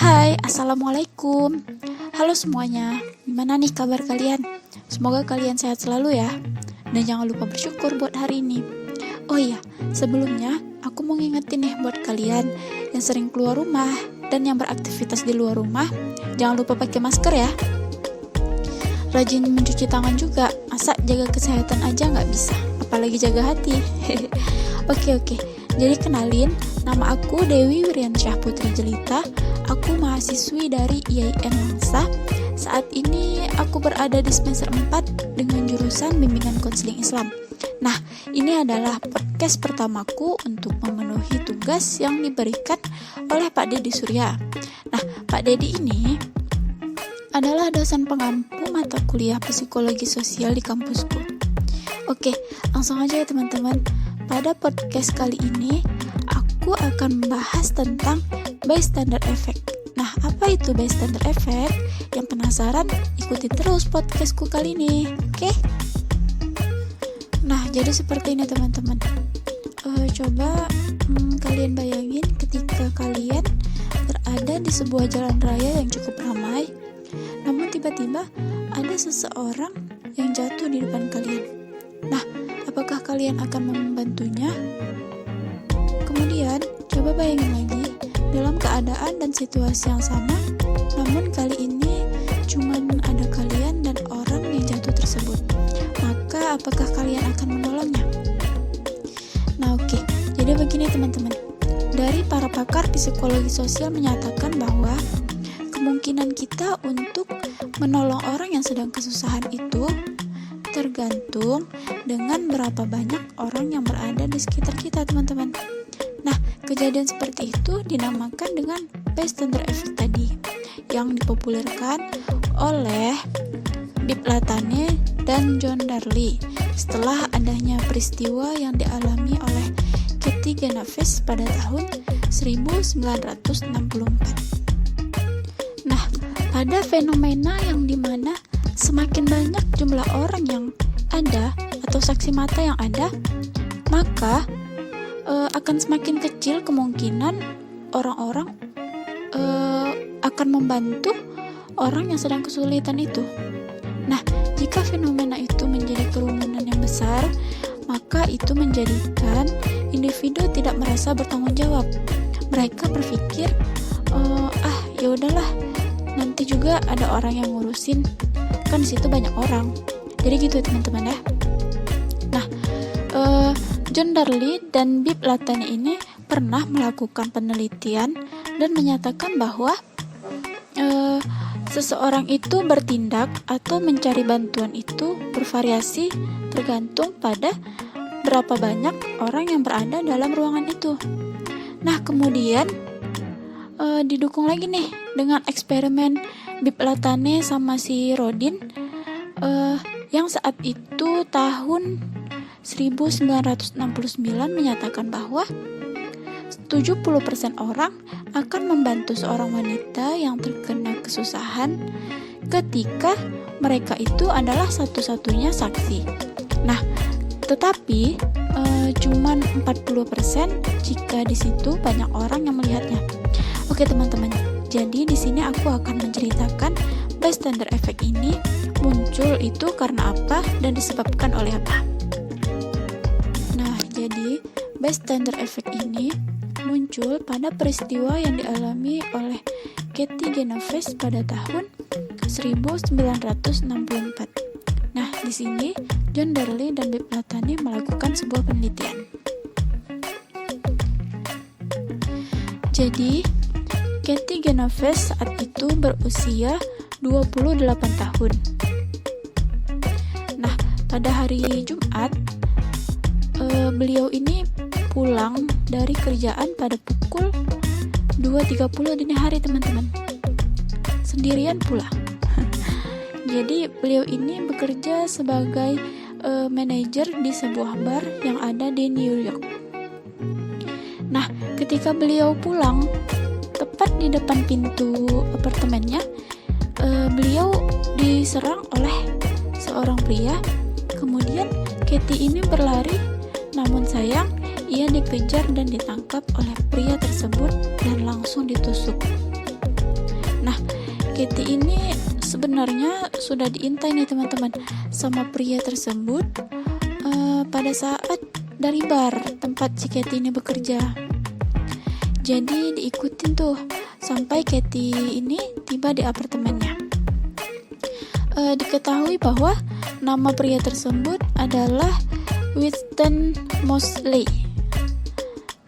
Hai, Assalamualaikum. Halo semuanya, gimana nih kabar kalian? Semoga kalian sehat selalu ya. Dan jangan lupa bersyukur buat hari ini. Oh iya, sebelumnya aku mau ngingetin nih buat kalian yang sering keluar rumah dan yang beraktivitas di luar rumah, jangan lupa pakai masker ya. Rajin mencuci tangan juga, masa jaga kesehatan aja nggak bisa, apalagi jaga hati. Oke. Jadi kenalin, nama aku Dewi Wiryansyah Putri Jelita. Aku mahasiswi dari IAIN Langsa. Saat ini aku berada di semester 4 dengan jurusan Bimbingan Konseling Islam. Nah, ini adalah podcast pertamaku untuk memenuhi tugas yang diberikan oleh Pak Dedi Surya. Nah, Pak Dedi ini adalah dosen pengampu mata kuliah psikologi sosial di kampusku. Oke, langsung aja ya teman-teman. Pada podcast kali ini, aku akan membahas tentang bystander effect. Nah, apa itu bystander effect? Yang penasaran, ikuti terus podcastku kali ini, oke? Nah, jadi seperti ini teman-teman. Coba kalian bayangin ketika kalian berada di sebuah jalan raya yang cukup ramai, namun tiba-tiba ada seseorang yang jatuh di depan kalian. Nah, apakah kalian akan membantunya? Kemudian, coba bayangin lagi dalam keadaan dan situasi yang sama, namun kali ini cuman ada kalian dan orang yang jatuh tersebut. Maka, apakah kalian akan menolongnya? Nah, oke. Jadi begini teman-teman. Dari para pakar psikologi sosial menyatakan bahwa kemungkinan kita untuk menolong orang yang sedang kesusahan itu tergantung dengan berapa banyak orang yang berada di sekitar kita, teman-teman. Nah, kejadian seperti itu dinamakan dengan bystander effect tadi, yang dipopulerkan oleh Bibb Latané dan John Darley setelah adanya peristiwa yang dialami oleh Cathy Genovese pada tahun 1964. Nah, pada fenomena yang dimana semakin banyak jumlah orang yang ada atau saksi mata yang ada, maka akan semakin kecil kemungkinan orang-orang akan membantu orang yang sedang kesulitan itu. Nah, jika fenomena itu menjadi kerumunan yang besar, maka itu menjadikan individu tidak merasa bertanggung jawab. Mereka berpikir, ya udahlah, nanti juga ada orang yang ngurusin, kan di situ banyak orang. Jadi gitu ya teman-teman ya. Nah, John Darley dan Bibb Latané ini pernah melakukan penelitian dan menyatakan bahwa seseorang itu bertindak atau mencari bantuan itu bervariasi tergantung pada berapa banyak orang yang berada dalam ruangan itu. Nah, kemudian didukung lagi nih dengan eksperimen Bibb Latané sama si Rodin yang saat itu tahun 1969 menyatakan bahwa 70% orang akan membantu seorang wanita yang terkena kesusahan ketika mereka itu adalah satu-satunya saksi. Nah, tetapi cuman 40% jika di situ banyak orang yang melihatnya. Oke teman-teman, jadi di sini aku akan menceritakan bystander effect ini muncul itu karena apa dan disebabkan oleh apa. Nah, jadi bystander effect ini muncul pada peristiwa yang dialami oleh Cathy Genovese pada tahun 1964. Nah, di sini John Darley dan Bibb Latané melakukan sebuah penelitian. Jadi, Cathy Genovese saat itu berusia 28 tahun. Nah, pada hari Jumat, beliau ini pulang dari kerjaan pada pukul 2.30 dini hari, teman-teman. Sendirian pula. Jadi beliau ini bekerja sebagai manajer di sebuah bar yang ada di New York. Nah, ketika beliau pulang, tepat di depan pintu apartemennya, beliau diserang oleh seorang pria. Kemudian Cathy ini berlari, namun sayang ia dikejar dan ditangkap oleh pria tersebut dan langsung ditusuk. Nah, Katie ini sebenarnya sudah diintai nih teman-teman sama pria tersebut pada saat dari bar tempat si Katie ini bekerja. Jadi diikutin tuh sampai Katie ini tiba di apartemennya. Diketahui bahwa nama pria tersebut adalah Winston Moseley,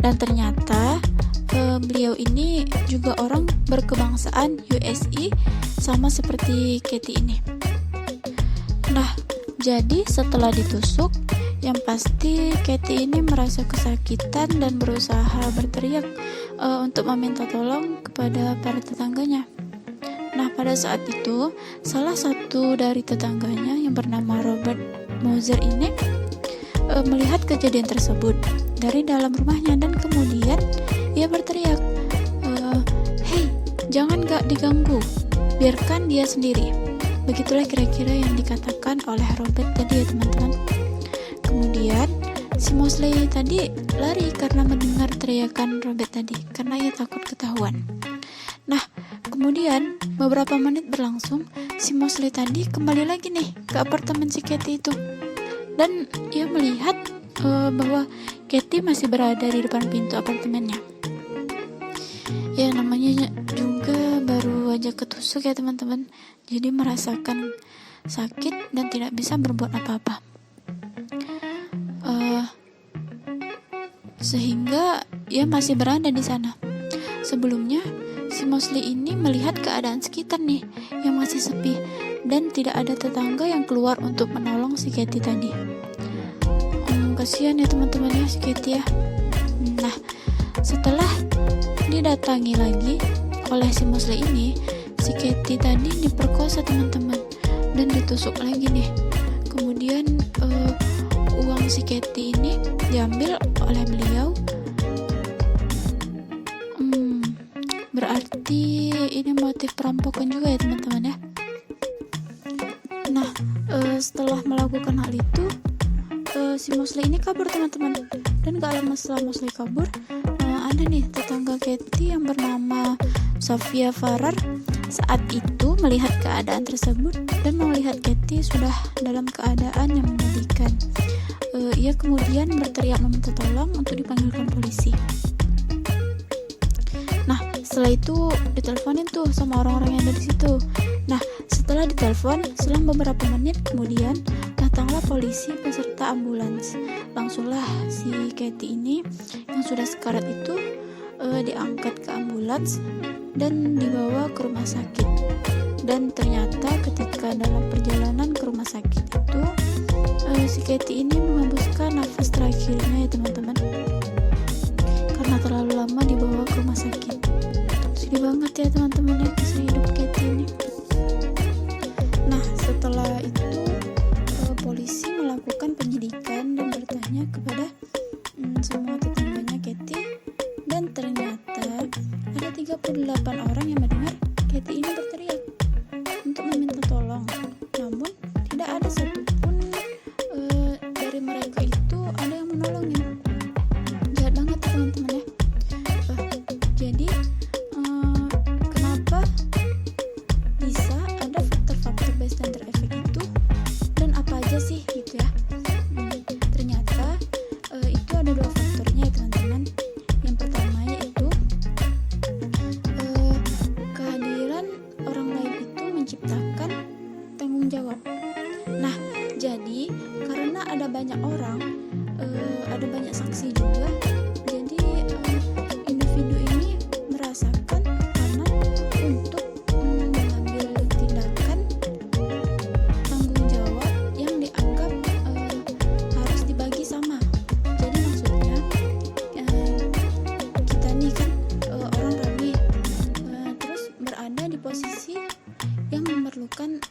dan ternyata beliau ini juga orang berkebangsaan USA sama seperti Katie ini. Nah, jadi setelah ditusuk, yang pasti Katie ini merasa kesakitan dan berusaha berteriak untuk meminta tolong kepada para tetangganya. Nah, pada saat itu salah satu dari tetangganya yang bernama Robert Moser ini melihat kejadian tersebut dari dalam rumahnya, dan kemudian ia berteriak, "Hei, jangan gak diganggu, biarkan dia sendiri." Begitulah kira-kira yang dikatakan oleh Robert tadi ya teman-teman. Kemudian si Moseley tadi lari karena mendengar teriakan Robert tadi, karena ia takut ketahuan. Nah, kemudian beberapa menit berlangsung, si Moseley tadi kembali lagi nih ke apartemen si Katie itu, dan ia melihat bahwa Katie masih berada di depan pintu apartemennya. Ya, namanya juga baru aja ketusuk ya teman-teman, jadi merasakan sakit dan tidak bisa berbuat apa-apa. Sehingga ia masih berada di sana. Sebelumnya si Moseley ini melihat keadaan sekitar nih yang masih sepi, dan tidak ada tetangga yang keluar untuk menolong si Katie tadi. Kasihan ya teman-teman ya si Katie ya. Nah, setelah didatangi lagi oleh si Moseley ini, si Katie tadi diperkosa teman-teman dan ditusuk lagi nih. Kemudian uang si Katie ini diambil oleh beliau. Berarti ini motif perampokan juga ya teman-teman ya. Nah, setelah melakukan hal itu, si Moseley ini kabur teman-teman. Dan gak lama setelah Moseley kabur, ada nih tetangga Katie yang bernama Sofia Farrar saat itu melihat keadaan tersebut dan melihat Katie sudah dalam keadaan yang menyedihkan. Ia kemudian berteriak meminta tolong untuk dipanggilkan polisi. Nah, setelah itu diteleponin tuh sama orang-orang yang ada di situ. Nah, setelah ditelepon, selang beberapa menit kemudian datanglah polisi beserta ambulans. Langsunglah si Katie ini yang sudah sekarat itu diangkat ke ambulans dan dibawa ke rumah sakit. Dan ternyata ketika dalam perjalanan ke rumah sakit itu si Katie ini menghembuskan nafas terakhirnya ya teman-teman, karena terlalu lama dibawa ke rumah sakit. Sedih banget ya teman-teman ya kisah hidup Katie ini. Nah, setelah itu polisi melakukan penyidikan dan bertanya kepada semua tetangganya Katie, dan ternyata ada 38 orang yang mendengar Katie ini berteriak untuk meminta tolong, namun tidak ada satupun dari mereka itu ada yang menolongin. Jahat banget ya teman-teman ya. Jadi kenapa bisa ada faktor-faktor bystander effect itu, dan apa aja sih gitu ya? Ternyata itu ada dua faktornya ya teman-teman. Yang pertama yaitu kehadiran orang lain itu menciptakan tanggung jawab. Nah, jadi karena ada banyak orang, ada banyak saksi juga, jadi individu ini merasakan tekanan untuk mengambil tindakan tanggung jawab yang dianggap harus dibagi sama. Jadi maksudnya kita nih kan orang rame, terus berada di posisi yang memerlukan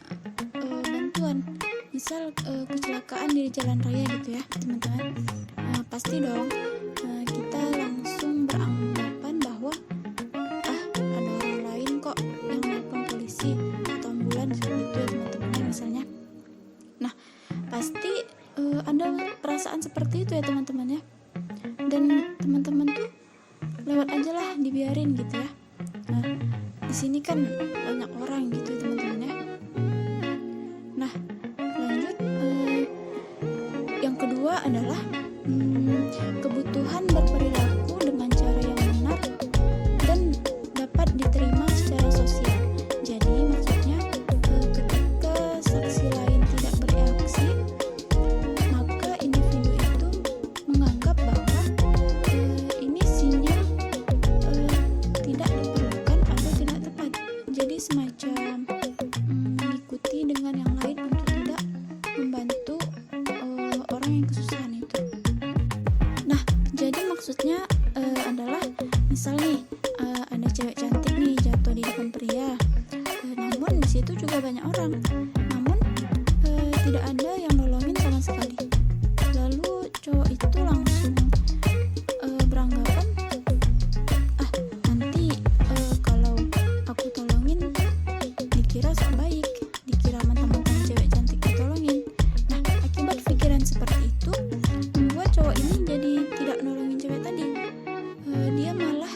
bantuan, misal kecelakaan di jalan raya gitu ya teman-teman. Pasti dong kita langsung beranggapan bahwa ada orang lain kok yang nelpon polisi atau ambulans gitu ya teman-teman misalnya. Nah, pasti ada perasaan seperti itu ya teman-teman ya, dan teman-teman tuh lewat aja lah, dibiarin gitu ya. Di di sini kan banyak orang gitu teman-teman ya. Nah, lanjut, yang kedua adalah kebutuhan berperilaku dengan cara yang benar dan dapat diterima secara sosial. Jadi maksudnya ketika saksi lain tidak bereaksi, maka individu itu menganggap bahwa ini sinyal tidak diperlukan atau tidak tepat. Jadi semacam mengikuti dengan yang lain untuk tidak membantu orang yang kesusahan itu. Nah, jadi maksudnya adalah misal nih ada cewek cantik nih jatuh di depan pria, namun di situ juga banyak orang, namun tidak ada yang nolongin sama sekali. Lalu cowok itu langsung beranggapan, nanti kalau aku tolongin dikira sok baik, dikira mentang-mentang cewek cantik ditolongin. Nah, akibat pikiran seperti itu membuat cowok ini jadi tidak nolongin cewek tadi. Dia malah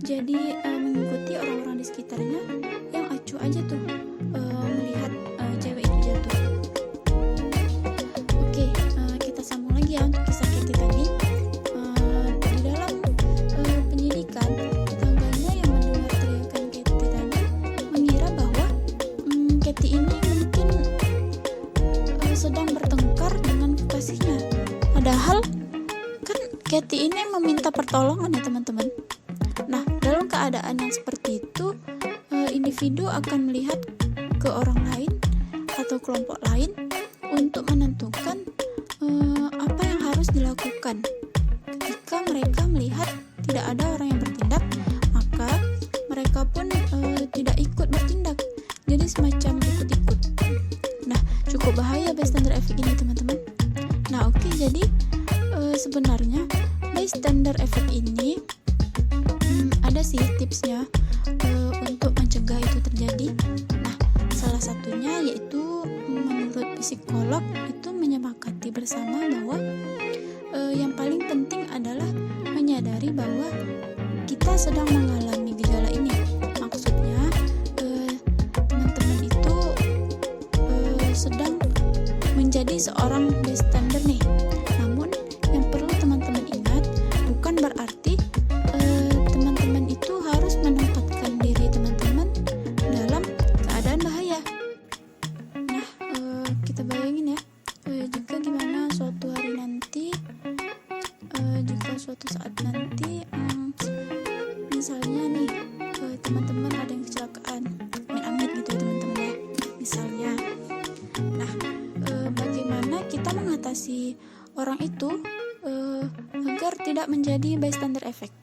jadi mengikuti orang-orang di sekitarnya yang acuh aja tuh melihat cewek itu jatuh. Oke, kita sambung lagi ya untuk kisah Katy tadi. Di dalam penyidikan, tetangganya yang mendengar teriakan Katy tadi mengira bahwa Katy ini mungkin sedang bertengkar dengan kekasihnya. Padahal kan Katy ini meminta pertolongan ya teman-teman. Nah, dalam keadaan yang seperti itu, individu akan melihat ke orang lain atau kelompok lain untuk menentukan apa yang harus dilakukan. Ketika mereka melihat tidak ada orang yang bertindak, maka mereka pun tidak ikut bertindak. Jadi semacam ikut-ikut. Nah, cukup bahaya bystander effect ini teman-teman. Nah, oke, jadi sebenarnya bystander effect ini ada sih tipsnya untuk mencegah itu terjadi. Nah, salah satunya yaitu menurut psikolog itu menyepakati bersama bahwa yang paling penting adalah menyadari bahwa kita sedang mengalami gejala ini. Maksudnya teman-teman itu sedang menjadi seorang bystander nih. Namun yang perlu teman-teman ingat, bukan berarti teman-teman itu harus menempatkan diri teman-teman dalam keadaan bahaya. Nah, kita bayangin ya, jika gimana suatu hari nanti, jika suatu saat nanti misalnya nih teman-teman ada yang kecelakaan, amit-amit gitu ya teman-teman ya, misalnya. Nah, bagaimana kita mengatasi orang itu agar tidak menjadi bystander effect?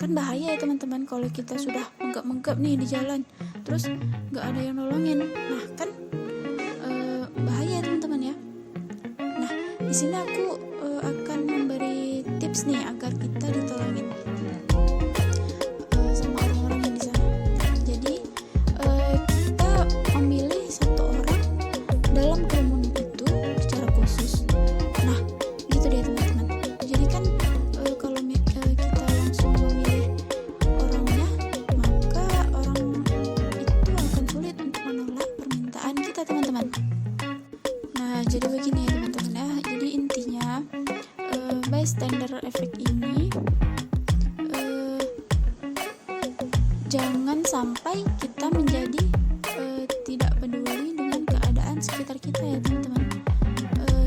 Kan bahaya ya teman-teman kalau kita sudah menggap-menggap nih di jalan, terus nggak ada yang nolongin. Nah, kan bahaya teman-teman ya. Nah, di sini aku akan memberi tips nih agar kita ditolongin sama orang-orang yang di sana. Jadi kita memilih satu orang dalam kerumunan itu secara khusus. Nah, gitu deh teman-teman. Jadi kan kalau kita langsung memilih orangnya, maka orang itu akan sulit untuk menolak permintaan kita teman-teman. Nah, jadi begini ya teman-teman ya. Jadi intinya bystander effect ini jangan sampai kita menjadi tidak peduli dengan keadaan sekitar kita ya teman-teman.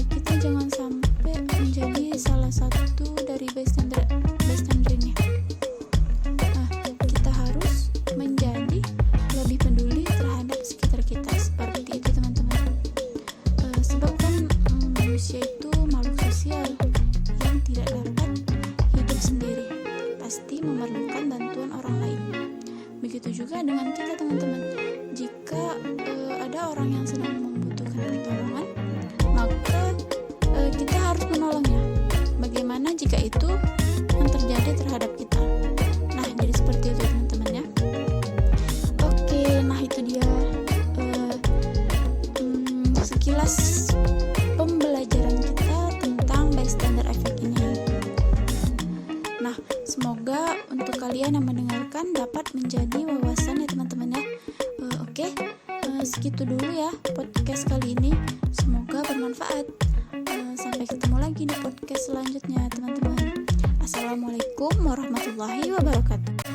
Kita jangan sampai menjadi salah satu dari bystander ini. Nah, kita harus menjadi lebih peduli terhadap sekitar kita, seperti itu teman-teman. Sebab kan manusia itu makhluk sosial yang tidak dapat hidup sendiri, pasti memerlukan bantuan orang lain. Begitu juga dengan kita teman-teman. Jika ada orang yang sedang membutuhkan pertolongan, maka kita harus menolongnya. Bagaimana jika itu yang terjadi terhadap kita? Nah, jadi seperti itu teman-teman ya. Oke, nah itu dia sekilas pembelajaran kita tentang bystander effect ini. Nah, semoga untuk kalian yang mendengarkan dapat menjadi wawasan ya teman-teman ya. Oke, segitu dulu ya podcast kali ini. Semoga bermanfaat. Sampai ketemu lagi di podcast selanjutnya teman-teman. Assalamualaikum warahmatullahi wabarakatuh.